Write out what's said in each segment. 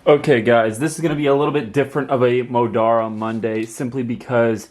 Okay, guys, this is going to be a little bit different of a Modarra Monday simply because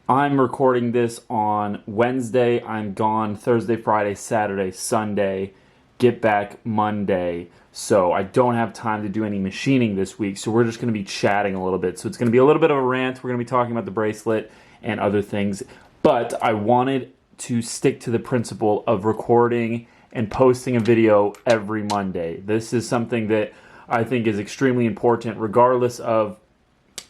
I'm recording this on Wednesday. I'm gone Thursday, Friday, Saturday, Sunday, get back Monday. So I don't have time to do any machining this week. So we're just going to be chatting a little bit. So it's going to be a little bit of a rant. We're going to be talking about the bracelet and other things. But I wanted to stick to the principle of recording and posting a video every Monday. This is something that I think is extremely important regardless of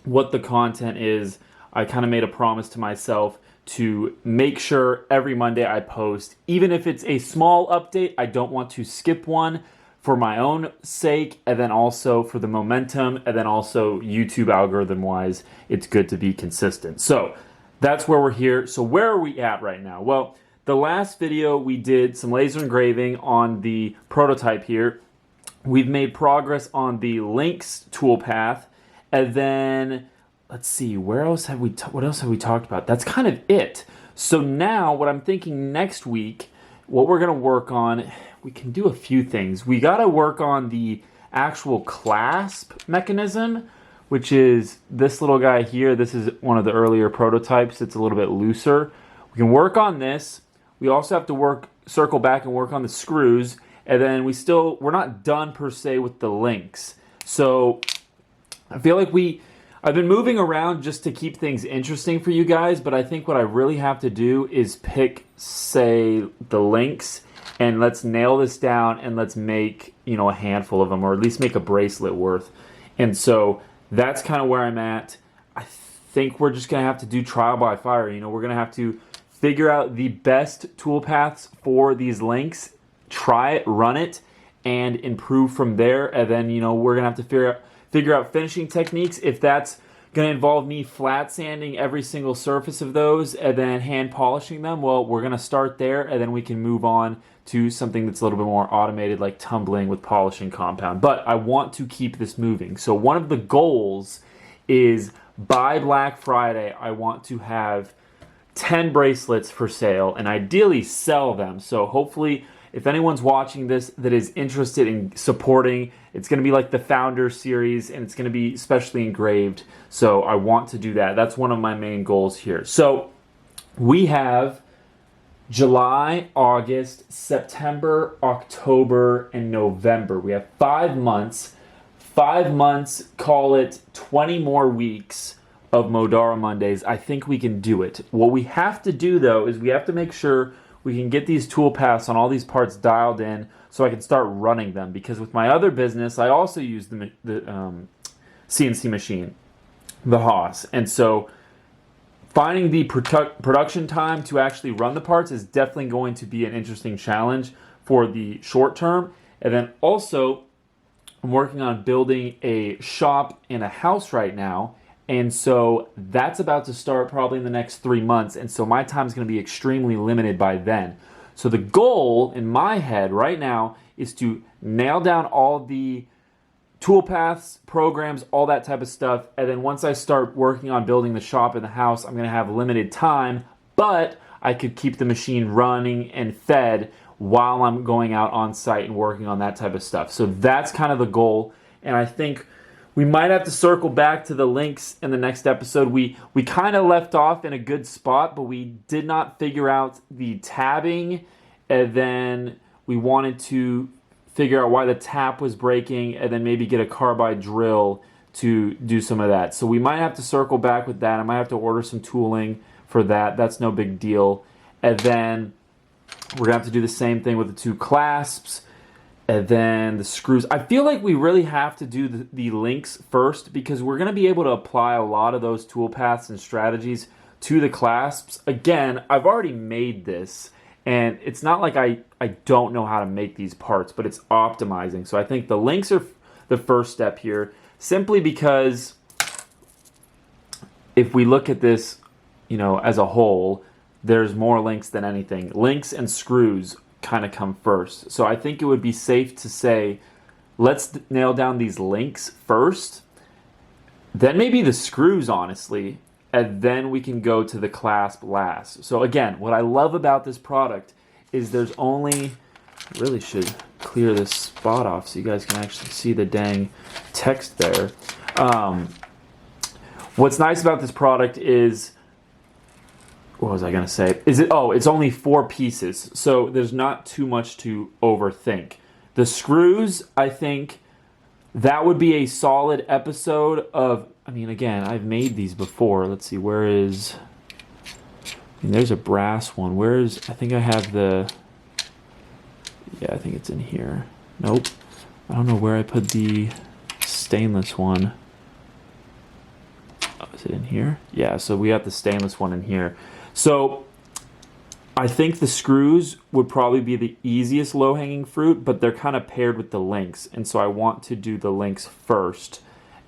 what the content is. I kind of made a promise to myself to make sure every Monday I post. Even if it's a small update, I don't want to skip one for my own sake, and then also for the momentum, and then also YouTube algorithm-wise, it's good to be consistent. So that's where we're here. So where are we at right now? Well, the last video we did some laser engraving on the prototype here. We've made progress on the links toolpath, and then let's see, what else have we talked about? That's kind of it. So now what I'm thinking next week, what we're going to work on, we can do a few things. We got to work on the actual clasp mechanism, which is this little guy here. This is one of the earlier prototypes. It's a little bit looser. We can work on this. We also have to circle back and work on the screws. And then we're not done per se with the links. So I feel like I've been moving around just to keep things interesting for you guys, but I think what I really have to do is pick, say, the links, and let's nail this down and let's make, a handful of them, or at least make a bracelet worth. And so that's kind of where I'm at. I think we're just going to have to do trial by fire. We're going to have to figure out the best tool paths for these links, try it, run it, and improve from there. And then, we're going to have to figure out finishing techniques. If that's going to involve me flat sanding every single surface of those and then hand polishing them, well, we're going to start there, and then we can move on to something that's a little bit more automated, like tumbling with polishing compound. But I want to keep this moving. So one of the goals is by Black Friday, I want to have 10 bracelets for sale and ideally sell them. So hopefully, if anyone's watching this that is interested in supporting, it's going to be like the Founder series, and it's going to be specially engraved. So I want to do that. That's one of my main goals here. So we have July, August, September, October, and November. We have 5 months. 5 months, call it 20 more weeks of Modarra Mondays. I think we can do it. What we have to do, though, is we have to make sure we can get these tool paths on all these parts dialed in so I can start running them. Because with my other business, I also use the CNC machine, the Haas. And so finding the production time to actually run the parts is definitely going to be an interesting challenge for the short term. And then also, I'm working on building a shop and a house right now. And so that's about to start probably in the next 3 months. And so my time is going to be extremely limited by then. So the goal in my head right now is to nail down all the toolpaths, programs, all that type of stuff. And then once I start working on building the shop and the house, I'm going to have limited time, but I could keep the machine running and fed while I'm going out on site and working on that type of stuff. So that's kind of the goal. And I think we might have to circle back to the links in the next episode. We kind of left off in a good spot, but we did not figure out the tabbing, and then we wanted to figure out why the tap was breaking, and then maybe get a carbide drill to do some of that. So we might have to circle back with that. I might have to order some tooling for that. That's no big deal. And then we're going to have to do the same thing with the two clasps. And then the screws. I feel like we really have to do the links first, because we're going to be able to apply a lot of those tool paths and strategies to the clasps. Again, I've already made this, and it's not like I don't know how to make these parts, but it's optimizing. So I think the links are the first step here, simply because if we look at this, as a whole, there's more links than anything. Links and screws kind of come first. So I think it would be safe to say, let's nail down these links first, then maybe the screws, honestly, and then we can go to the clasp last. So again, what I love about this product is there's only, really should clear this spot off so you guys can actually see the dang text there. What's nice about this product is, what was I going to say? It's only 4 pieces, so there's not too much to overthink. The screws, I think that would be a solid episode of, I mean, again, I've made these before. Let's see, where is, I mean, there's a brass one. Where is, I think I have the, yeah, I think it's in here. Nope. I don't know where I put the stainless one. Oh, is it in here? Yeah, so we got the stainless one in here. So I think the screws would probably be the easiest low-hanging fruit, but they're kind of paired with the links. And so I want to do the links first,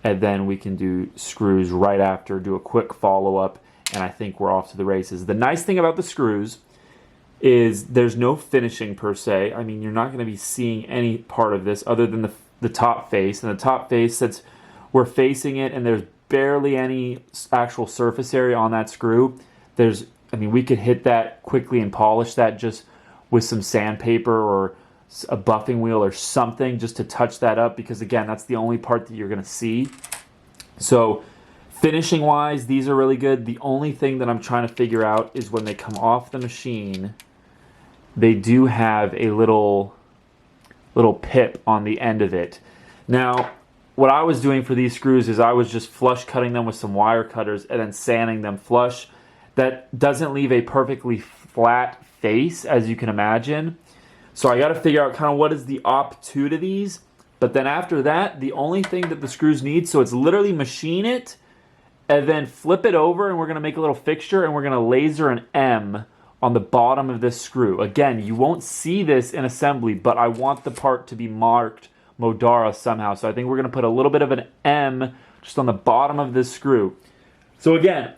and then we can do screws right after, do a quick follow-up, and I think we're off to the races. The nice thing about the screws is there's no finishing per se. I mean, you're not going to be seeing any part of this other than the top face. And the top face, that's, we're facing it, and there's barely any actual surface area on that screw. There's, I mean, we could hit that quickly and polish that just with some sandpaper or a buffing wheel or something just to touch that up, because again, that's the only part that you're going to see. So finishing wise, these are really good. The only thing that I'm trying to figure out is when they come off the machine, they do have a little pip on the end of it. Now, what I was doing for these screws is I was just flush cutting them with some wire cutters and then sanding them flush. That doesn't leave a perfectly flat face, as you can imagine. So I got to figure out kind of what is the op-to to these. But then after that, the only thing that the screws need, so it's literally machine it and then flip it over, and we're going to make a little fixture, and we're going to laser an M on the bottom of this screw. Again, you won't see this in assembly, but I want the part to be marked Modarra somehow. So I think we're going to put a little bit of an M just on the bottom of this screw. So again,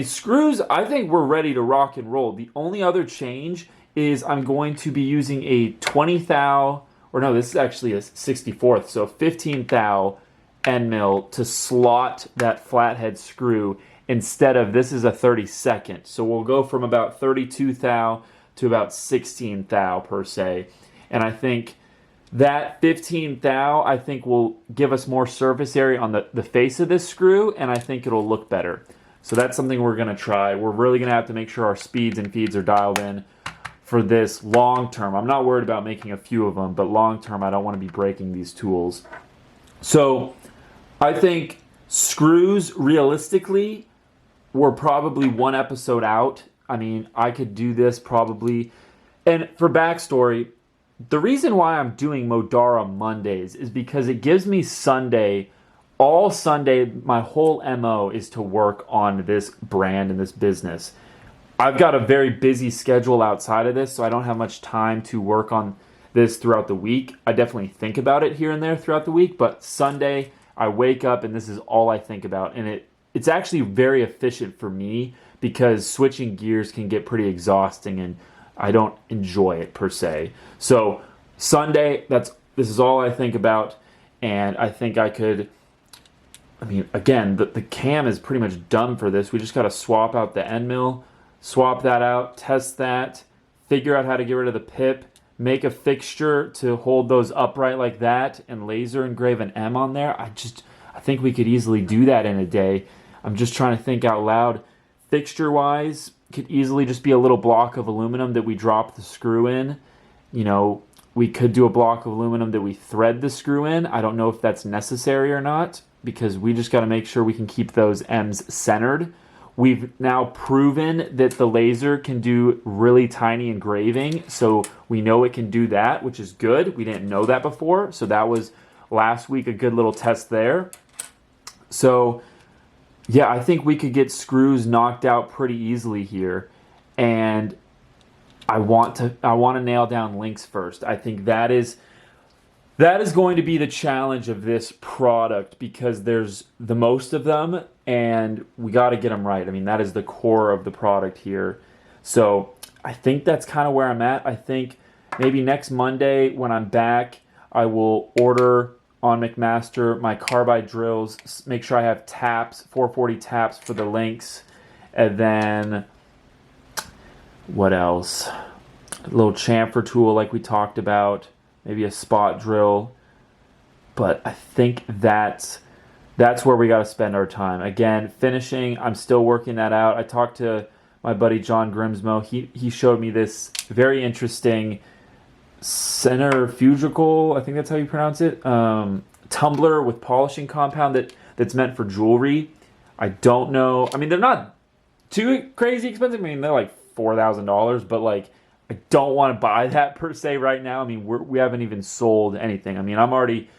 screws, I think we're ready to rock and roll. The only other change is I'm going to be using a 20 thou, or no, this is actually a 64th, so 15 thou end mill to slot that flathead screw instead of, this is a 32nd. So we'll go from about 32 thou to about 16 thou per se. And I think that 15 thou, I think, will give us more surface area on the face of this screw, and I think it'll look better. So that's something we're going to try. We're really going to have to make sure our speeds and feeds are dialed in for this long term. I'm not worried about making a few of them, but long term, I don't want to be breaking these tools. So I think screws, realistically, we're probably 1 episode out. I mean, I could do this probably. And for backstory, the reason why I'm doing Modarra Mondays is because it gives me Sunday, all Sunday, my whole MO is to work on this brand and this business. I've got a very busy schedule outside of this, so I don't have much time to work on this throughout the week. I definitely think about it here and there throughout the week, but Sunday, I wake up and this is all I think about. And it's actually very efficient for me because switching gears can get pretty exhausting and I don't enjoy it per se. So Sunday, this is all I think about, and I think I could, I mean, again, the cam is pretty much done for this. We just got to swap out the end mill, swap that out, test that, figure out how to get rid of the pip, make a fixture to hold those upright like that, and laser engrave an M on there. I think we could easily do that in a day. I'm just trying to think out loud. Fixture-wise, could easily just be a little block of aluminum that we drop the screw in. You know, we could do a block of aluminum that we thread the screw in. I don't know if that's necessary or not, because we just got to make sure we can keep those M's centered. We've now proven that the laser can do really tiny engraving, so we know it can do that, which is good. We didn't know that before, so that was last week a good little test there. So yeah, I think we could get screws knocked out pretty easily here, and I want to nail down links first. I think that is going to be the challenge of this product, because there's the most of them and we got to get them right. I mean, that is the core of the product here. So I think that's kind of where I'm at. I think maybe next Monday when I'm back, I will order on McMaster my carbide drills, make sure I have taps, 440 taps for the links, and then what else? A little chamfer tool like we talked about, maybe a spot drill. but I think that's where we got to spend our time. Again, finishing, I'm still working that out. I talked to my buddy John Grimsmo. He showed me this very interesting centrifugal, I think that's how you pronounce it, tumbler with polishing compound that's meant for jewelry. I don't know. I mean, they're not too crazy expensive. I mean, they're like $4,000, but like, I don't want to buy that per se right now. I mean, we haven't even sold anything. I mean, I'm already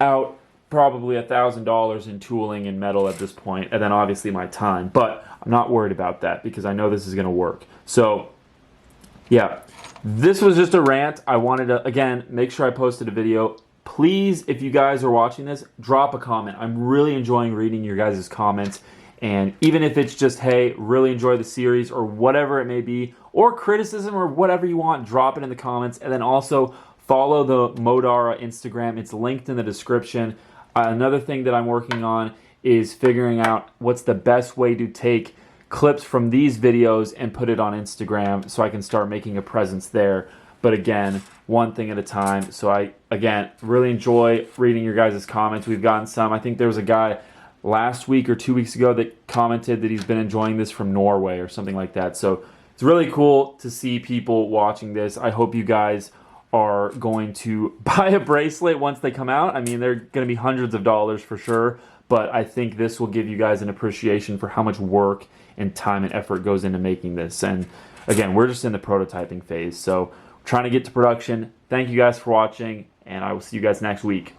out probably $1,000 in tooling and metal at this point, and then obviously my time. But I'm not worried about that because I know this is going to work. So, yeah, this was just a rant. I wanted to, again, make sure I posted a video. Please, if you guys are watching this, drop a comment. I'm really enjoying reading your guys' comments. And even if it's just, hey, really enjoy the series or whatever it may be, or criticism or whatever you want, drop it in the comments. And then also follow the Modarra Instagram. It's linked in the description. Another thing that I'm working on is figuring out what's the best way to take clips from these videos and put it on Instagram so I can start making a presence there. But again, one thing at a time. So I, again, really enjoy reading your guys' comments. We've gotten some. I think there was a guy last week or 2 weeks ago that commented that he's been enjoying this from Norway or something like that. So it's really cool to see people watching this. I hope you guys are going to buy a bracelet once they come out. I mean, they're going to be hundreds of dollars for sure, but I think this will give you guys an appreciation for how much work and time and effort goes into making this. And again, we're just in the prototyping phase, so we're trying to get to production. Thank you guys for watching, and I will see you guys next week.